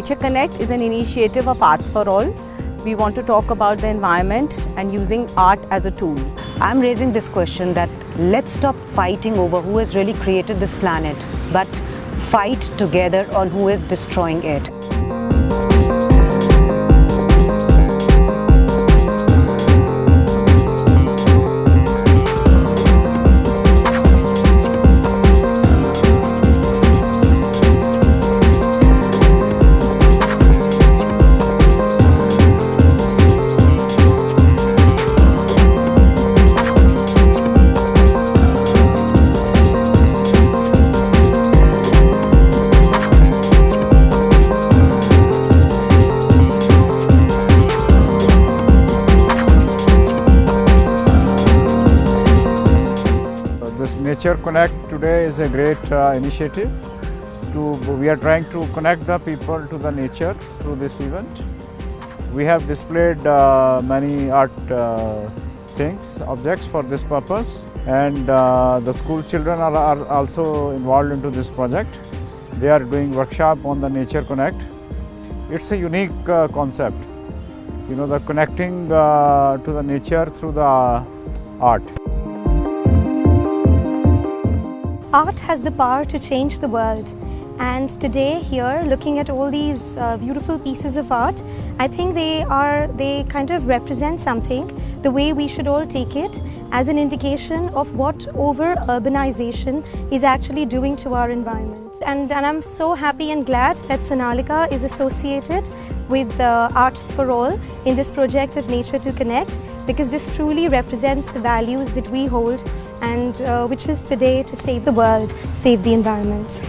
Nature Connect is an initiative of Arts for All. We want to talk about the environment and using art as a tool. I'm raising this question that let's stop fighting over who has really created this planet, but fight together on who is destroying it. This Nature Connect today is a great initiative. We are trying to connect the people to the nature through this event. We have displayed many art objects for this purpose, and the school children are also involved into this project. They are doing workshop on the Nature Connect. It's a unique concept, the connecting to the nature through the art. Art has the power to change the world, and today here, looking at all these beautiful pieces of art, I think they kind of represent something, the way we should all take it as an indication of what over-urbanization is actually doing to our environment. And I'm so happy and glad that Sonalika is associated with Arts for All in this project of Nature to Connect, because this truly represents the values that we hold, and which is today to save the world, save the environment.